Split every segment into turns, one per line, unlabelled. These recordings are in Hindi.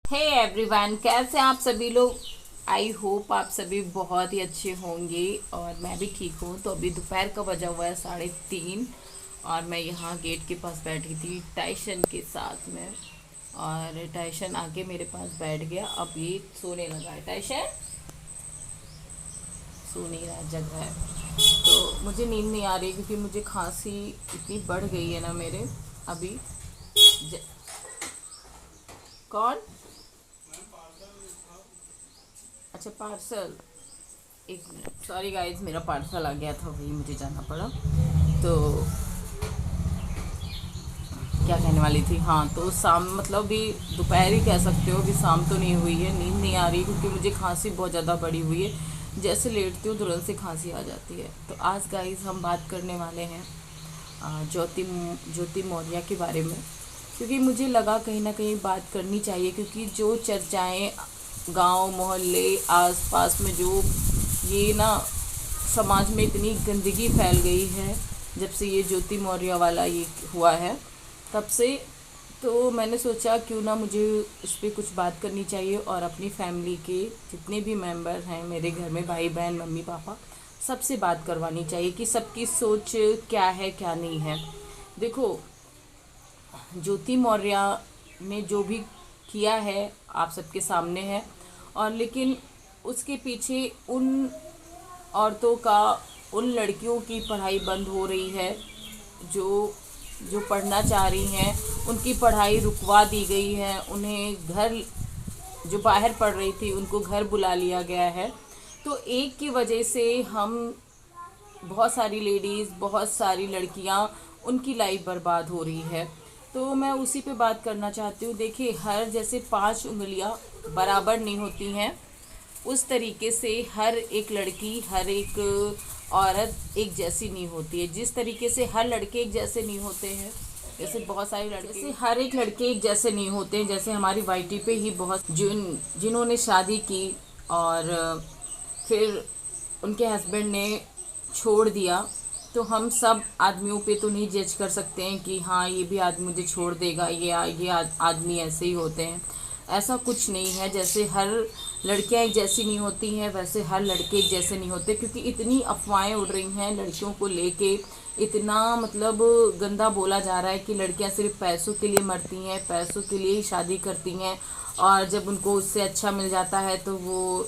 हे एवरीवन, कैसे आप सभी लोग। आई होप आप सभी बहुत ही अच्छे होंगे और मैं भी ठीक हूँ। तो अभी दोपहर का बजा हुआ है 3:30 और मैं यहाँ गेट के पास बैठी थी टाइशन के साथ में। और टाइशन आके मेरे पास बैठ गया। अब ये सोने लगा है। टाइशन सो नहीं रहा, जग रहा है। तो मुझे नींद नहीं आ रही क्योंकि मुझे खांसी इतनी बढ़ गई है ना मेरे अभी। ज... कौन? अच्छा, पार्सल। एक मिनट, सॉरी गाइज, मेरा पार्सल आ गया था, वही मुझे जाना पड़ा। तो क्या कहने वाली थी, हाँ, तो शाम मतलब भी दोपहर ही कह सकते हो, अभी शाम तो नहीं हुई है। नींद नहीं आ रही क्योंकि मुझे खांसी बहुत ज़्यादा बढ़ी हुई है। जैसे लेटती हूँ तुरंत से खांसी आ जाती है। तो आज गाइज हम बात करने वाले हैं ज्योति मौर्य के बारे में। क्योंकि मुझे लगा कहीं ना कहीं बात करनी चाहिए, क्योंकि जो चर्चाएं गांव मोहल्ले आस पास में जो ये ना समाज में इतनी गंदगी फैल गई है जब से ये ज्योति मौर्य वाला ये हुआ है तब से। तो मैंने सोचा क्यों ना मुझे इस पर कुछ बात करनी चाहिए और अपनी फैमिली के जितने भी मेंबर हैं मेरे घर में, भाई बहन मम्मी पापा, सबसे बात करवानी चाहिए कि सबकी सोच क्या है क्या नहीं है। देखो, ज्योति मौर्य ने जो भी किया है आप सबके सामने है। और लेकिन उसके पीछे उन औरतों का, उन लड़कियों की पढ़ाई बंद हो रही है जो जो पढ़ना चाह रही हैं। उनकी पढ़ाई रुकवा दी गई है। उन्हें घर, जो बाहर पढ़ रही थी उनको घर बुला लिया गया है। तो एक की वजह से हम बहुत सारी लेडीज़, बहुत सारी लड़कियां, उनकी लाइफ बर्बाद हो रही है। तो मैं उसी पे बात करना चाहती हूँ। देखिए, हर जैसे 5 उंगलियां बराबर नहीं होती हैं, उस तरीके से हर एक लड़की, हर एक औरत एक जैसी नहीं होती है। जिस तरीके से हर लड़के एक जैसे नहीं होते हैं, जैसे बहुत सारे लड़के, जैसे हर एक लड़के एक जैसे नहीं होते हैं। जैसे हमारी वाईटी पे ही बहुत जिन्होंने शादी की और फिर उनके हस्बैंड ने छोड़ दिया। तो हम सब आदमियों पे तो नहीं जज कर सकते हैं कि हाँ ये भी आदमी मुझे छोड़ देगा, ये आदमी ऐसे ही होते हैं। ऐसा कुछ नहीं है। जैसे हर लड़कियां एक जैसी नहीं होती हैं वैसे हर लड़के एक जैसे नहीं होते। क्योंकि इतनी अफवाहें उड़ रही हैं लड़कियों को लेके, इतना मतलब गंदा बोला जा रहा है कि लड़कियां सिर्फ पैसों के लिए मरती हैं, पैसों के लिए ही शादी करती हैं, और जब उनको उससे अच्छा मिल जाता है तो वो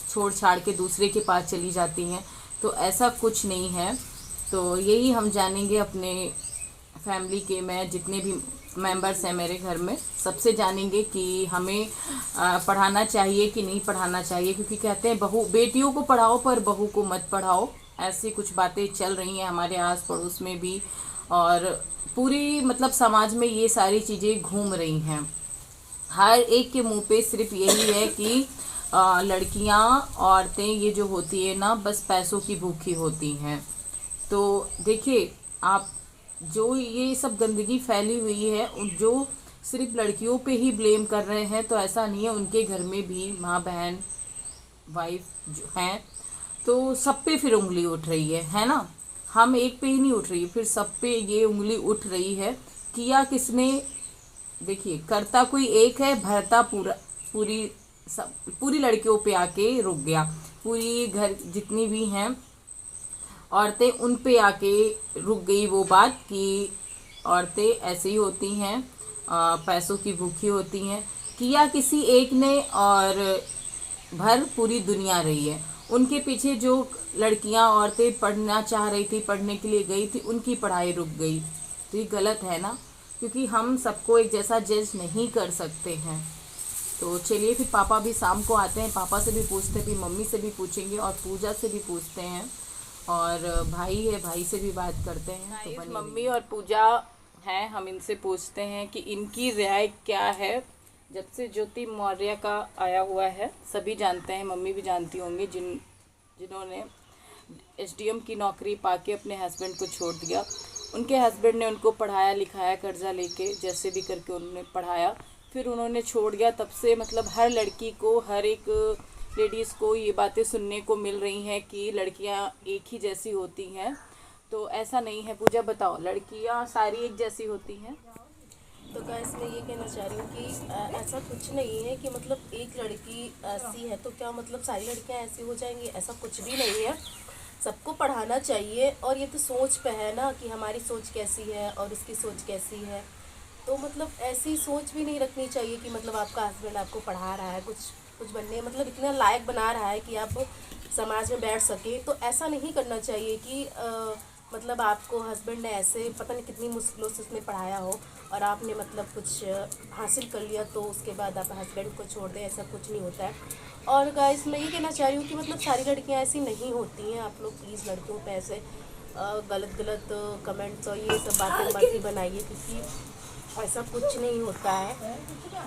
छोड़ छाड़ के दूसरे के पास चली जाती हैं। तो ऐसा कुछ नहीं है। तो यही हम जानेंगे अपने फैमिली के, मैं जितने भी मेंबर्स हैं मेरे घर में सबसे जानेंगे कि हमें पढ़ाना चाहिए कि नहीं पढ़ाना चाहिए। क्योंकि कहते हैं बहू बेटियों को पढ़ाओ पर बहू को मत पढ़ाओ, ऐसी कुछ बातें चल रही हैं हमारे आस पड़ोस में भी। और पूरी मतलब समाज में ये सारी चीज़ें घूम रही हैं। हर एक के मुंह पे सिर्फ यही है कि लड़कियां, औरतें ये जो होती है ना बस पैसों की भूखी होती हैं। तो देखिए आप, जो ये सब गंदगी फैली हुई है जो सिर्फ लड़कियों पे ही ब्लेम कर रहे हैं, तो ऐसा नहीं है। उनके घर में भी माँ बहन वाइफ जो हैं, तो सब पे फिर उंगली उठ रही है ना। हम एक पे ही नहीं उठ रही, फिर सब पे ये उंगली उठ रही है। किया किसने? देखिए, करता कोई एक है, भरता पूरी सब पूरी लड़कियों पे आके रुक गया। पूरी घर जितनी भी हैं औरतें, उन पे आके रुक गई वो बात कि औरतें ऐसे ही होती हैं, पैसों की भूखी होती हैं। किया किसी एक ने और भर पूरी दुनिया रही है। उनके पीछे जो लड़कियां, औरतें पढ़ना चाह रही थी, पढ़ने के लिए गई थी, उनकी पढ़ाई रुक गई। तो ये गलत है ना, क्योंकि हम सबको एक जैसा जज नहीं कर सकते हैं। तो चलिए, फिर पापा भी शाम को आते हैं, पापा से भी पूछते हैं, फिर मम्मी से भी पूछेंगे और पूजा से भी पूछते हैं, और भाई है, भाई से भी बात करते हैं। तो मम्मी और पूजा हैं, हम इनसे पूछते हैं कि इनकी राय क्या है। जब से ज्योति मौर्य का आया हुआ है, सभी जानते हैं, मम्मी भी जानती होंगी, जिन्होंने एसडीएम की नौकरी पाके अपने हस्बैंड को छोड़ दिया। उनके हस्बैंड ने उनको पढ़ाया लिखाया, कर्जा लेके जैसे भी करके उन्होंने पढ़ाया, फिर उन्होंने छोड़ दिया। तब से मतलब हर लड़की को, हर एक लेडीज़ को ये बातें सुनने को मिल रही हैं कि लड़कियां एक ही जैसी होती हैं। तो ऐसा नहीं है। पूजा बताओ, लड़कियां सारी एक जैसी होती हैं?
तो गाइस मैं ये कहना चाह रही हूँ कि ऐसा कुछ नहीं है कि मतलब एक लड़की ऐसी है तो क्या मतलब सारी लड़कियाँ ऐसी हो जाएंगी, ऐसा कुछ भी नहीं है। सबको पढ़ाना चाहिए और ये तो सोच पे है ना कि हमारी सोच कैसी है और उसकी सोच कैसी है। तो मतलब ऐसी सोच भी नहीं रखनी चाहिए कि मतलब आपका हस्बैंड आपको पढ़ा रहा है कुछ कुछ बनने मतलब इतना लायक बना रहा है कि आप समाज में बैठ सके। तो ऐसा नहीं करना चाहिए कि मतलब आपको हस्बैंड ने ऐसे पता नहीं कितनी मुश्किलों से उसने पढ़ाया हो और आपने मतलब कुछ हासिल कर लिया तो उसके बाद आप हस्बैंड को छोड़ दें, ऐसा कुछ नहीं होता है। और गाइस मैं ये कहना चाह रही हूँ कि मतलब सारी लड़कियाँ ऐसी नहीं होती हैं। आप लोग प्लीज़ लड़कियों पे ऐसे गलत गलत कमेंट्स और ये सब बातें मत ही बनाइए, क्योंकि ऐसा कुछ नहीं होता है।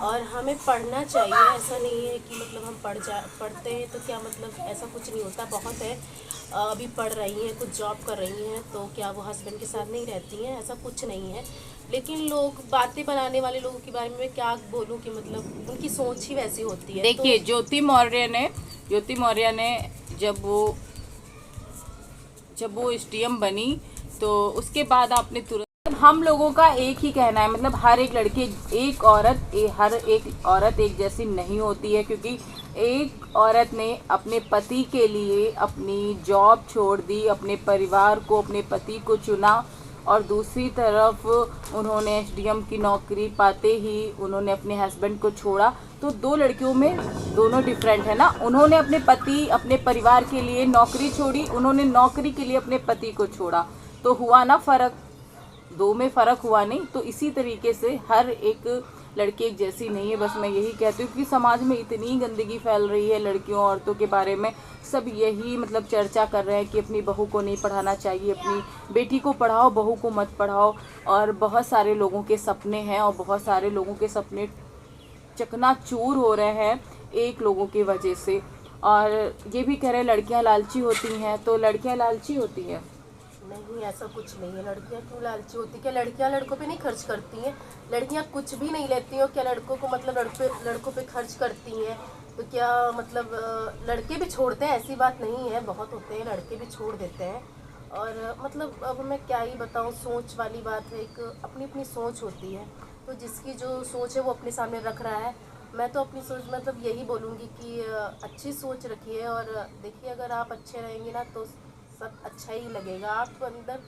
और हमें पढ़ना चाहिए, ऐसा नहीं है कि मतलब हम पढ़ते हैं तो क्या मतलब ऐसा कुछ नहीं होता। बहुत है अभी पढ़ रही हैं, कुछ जॉब कर रही हैं तो क्या वो हस्बैंड के साथ नहीं रहती हैं, ऐसा कुछ नहीं है। लेकिन लोग बातें बनाने वाले लोगों के बारे में मैं क्या बोलूँ कि मतलब उनकी सोच ही वैसी होती है। तो
देखिए ज्योति मौर्य ने जब वो एसडीएम बनी तो उसके बाद आपने तुरंत हम लोगों का एक ही कहना है, मतलब हर एक लड़की हर एक औरत एक जैसी नहीं होती है, क्योंकि एक औरत ने अपने पति के लिए अपनी जॉब छोड़ दी, अपने परिवार को, अपने पति को चुना, और दूसरी तरफ उन्होंने एसडीएम की नौकरी पाते ही उन्होंने अपने हस्बैंड को छोड़ा। तो दो लड़कियों में दोनों डिफरेंट है ना। उन्होंने अपने पति अपने परिवार के लिए नौकरी छोड़ी, उन्होंने नौकरी के लिए अपने पति को छोड़ा, तो हुआ ना फर्क, दो में फ़र्क हुआ नहीं। तो इसी तरीके से हर एक लड़की एक जैसी नहीं है। बस मैं यही कहती हूँ कि समाज में इतनी गंदगी फैल रही है लड़कियों औरतों के बारे में, सब यही मतलब चर्चा कर रहे हैं कि अपनी बहू को नहीं पढ़ाना चाहिए, अपनी बेटी को पढ़ाओ, बहू को मत पढ़ाओ। और बहुत सारे लोगों के सपने हैं और बहुत सारे लोगों के सपने चकनाचूर हो रहे हैं एक लोगों की वजह से। और ये भी कह रहे हैं लड़कियां लालची होती हैं, तो लड़कियां लालची होती हैं?
नहीं, ऐसा कुछ नहीं है। लड़कियां क्यों लालची होती? क्या लड़कियां लड़कों पे नहीं खर्च करती हैं? लड़कियां कुछ भी नहीं लेती हो क्या लड़कों को मतलब लड़कों पे खर्च करती हैं? तो क्या मतलब लड़के भी छोड़ते हैं, ऐसी बात नहीं है, बहुत होते हैं लड़के भी छोड़ देते हैं। और मतलब अब मैं क्या ही बताऊँ, सोच वाली बात है, एक अपनी अपनी सोच होती है। तो जिसकी जो सोच है वो अपने सामने रख रहा है। मैं तो अपनी सोच मतलब यही बोलूँगी कि अच्छी सोच रखिए और देखिए अगर आप अच्छे रहेंगे ना तो सब अच्छा ही लगेगा। आप अंदर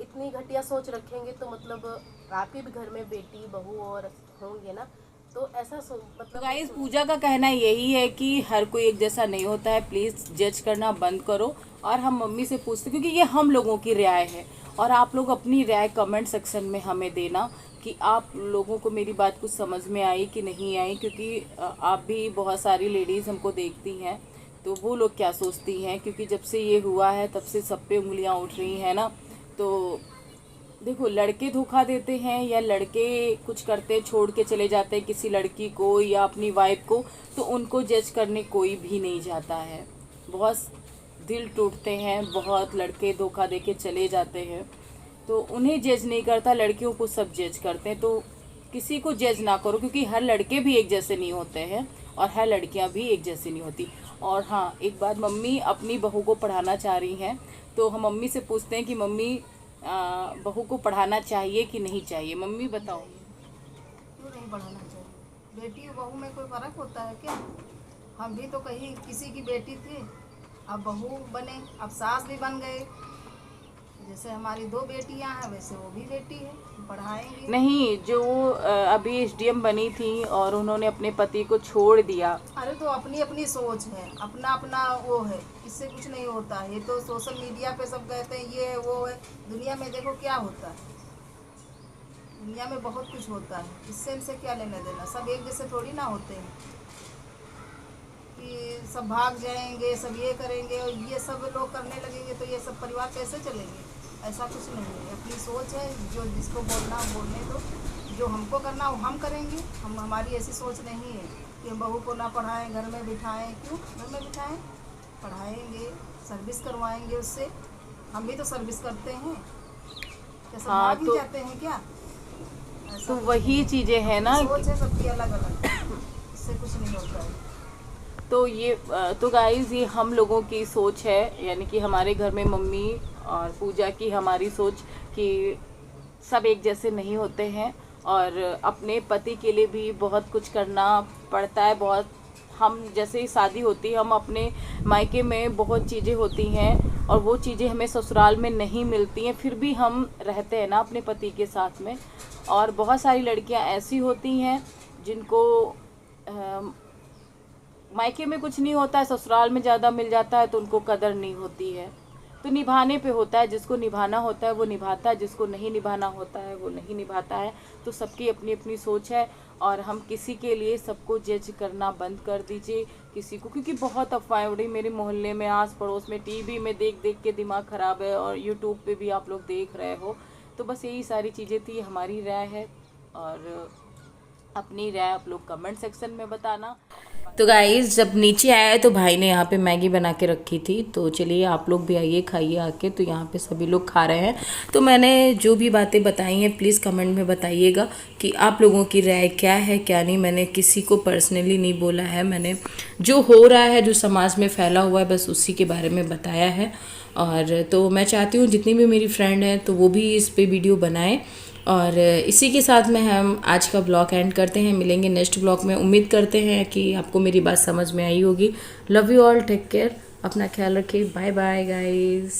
इतनी घटिया सोच रखेंगे तो मतलब आपके भी घर में बेटी बहू और होंगे ना, तो ऐसा
तो
मतलब
गाइस पूजा का कहना यही है कि हर कोई एक जैसा नहीं होता है, प्लीज़ जज करना बंद करो। और हम मम्मी से पूछते, क्योंकि ये हम लोगों की राय है, और आप लोग अपनी राय कमेंट सेक्शन में हमें देना कि आप लोगों को मेरी बात कुछ समझ में आई कि नहीं आई। क्योंकि आप भी बहुत सारी लेडीज़ हमको देखती हैं, तो वो लोग क्या सोचती हैं, क्योंकि जब से ये हुआ है तब से सब पे उंगलियां उठ रही हैं ना। तो देखो, लड़के धोखा देते हैं या लड़के कुछ करते छोड़ के चले जाते हैं किसी लड़की को या अपनी वाइफ को, तो उनको जज करने कोई भी नहीं जाता है। बहुत दिल टूटते हैं, बहुत लड़के धोखा दे के चले जाते हैं, तो उन्हें जज नहीं करता, लड़कियों को सब जज करते हैं। तो किसी को जज ना करो, क्योंकि हर लड़के भी एक जैसे नहीं होते हैं और हर लड़कियां भी एक जैसी नहीं होती। और हाँ, एक बात, मम्मी अपनी बहू को पढ़ाना चाह रही हैं, तो हम मम्मी से पूछते हैं कि मम्मी बहू को पढ़ाना चाहिए कि नहीं चाहिए? मम्मी बताओ।
क्यों नहीं बढ़ाना चाहिए? बेटी और बहू में कोई फ़र्क होता है क्या? हम भी तो कहीं किसी की बेटी थी, अब बहू बने, अब सास भी बन गए। जैसे हमारी दो बेटियां हैं वैसे वो भी बेटी है, पढ़ाएंगे।
नहीं, जो अभी एसडीएम बनी थी और उन्होंने अपने पति को छोड़ दिया।
अरे तो अपनी अपनी सोच है, अपना अपना वो है, इससे कुछ नहीं होता है। ये तो सोशल मीडिया पे सब कहते हैं ये है वो है, दुनिया में देखो क्या होता है। दुनिया में बहुत कुछ होता है, इससे इनसे क्या लेना देना। सब एक जैसे थोड़ी ना होते हैं कि सब भाग जाएंगे, सब ये करेंगे और ये सब लोग करने लगेंगे तो ये सब परिवार कैसे चलेंगे? ऐसा कुछ नहीं है। अपनी सोच है, जो जिसको बोलना हो बोलने दो, जो हमको करना वो हम करेंगे। हमारी ऐसी सोच नहीं है कि हम बहू को ना पढ़ाएं, घर में बिठाएं। क्यों घर में बिठाएं? पढ़ाएंगे, सर्विस करवाएंगे उससे। हम भी तो सर्विस करते हैं, क्या सब
हाँ,
भाग ही जाते हैं क्या? ऐसा
तो
कुछ
वही
नहीं है।
चीज़ें हैं ना।
सोच है सबकी अलग अलग, इससे कुछ नहीं होता है।
तो गाइस, ये हम लोगों की सोच है, यानी कि हमारे घर में मम्मी और पूजा की हमारी सोच कि सब एक जैसे नहीं होते हैं। और अपने पति के लिए भी बहुत कुछ करना पड़ता है। बहुत हम जैसे ही शादी होती है, हम अपने मायके में बहुत चीज़ें होती हैं और वो चीज़ें हमें ससुराल में नहीं मिलती हैं, फिर भी हम रहते हैं ना अपने पति के साथ में। और बहुत सारी लड़कियां ऐसी होती हैं जिनको मायके में कुछ नहीं होता है, ससुराल में ज़्यादा मिल जाता है तो उनको कदर नहीं होती है। तो निभाने पे होता है, जिसको निभाना होता है वो निभाता है, जिसको नहीं निभाना होता है वो नहीं निभाता है। तो सबकी अपनी अपनी सोच है और हम किसी के लिए सबको जज करना बंद कर दीजिए किसी को, क्योंकि बहुत अफवाहें उड़ी मेरे मोहल्ले में, आस पड़ोस में, टीवी में देख देख के दिमाग ख़राब है और यूट्यूब पे भी आप लोग देख रहे हो। तो बस यही सारी चीज़ें थी, हमारी राय है और अपनी राय आप लोग कमेंट सेक्शन में बताना। तो गाइस जब नीचे आया तो भाई ने यहाँ पे मैगी बना के रखी थी, तो चलिए आप लोग भी आइए खाइए आके। तो यहाँ पे सभी लोग खा रहे हैं। तो मैंने जो भी बातें बताई हैं प्लीज़ कमेंट में बताइएगा कि आप लोगों की राय क्या है क्या नहीं। मैंने किसी को पर्सनली नहीं बोला है, मैंने जो हो रहा है, जो समाज में फैला हुआ है, बस उसी के बारे में बताया है। और तो मैं चाहती हूँ जितनी भी मेरी फ्रेंड हैं तो वो भी इस पे वीडियो बनाएं। और इसी के साथ में हम आज का ब्लॉग एंड करते हैं। मिलेंगे नेक्स्ट ब्लॉग में। उम्मीद करते हैं कि आपको मेरी बात समझ में आई होगी। Love you all, take care, अपना ख्याल रखिए, बाय बाय गाइस।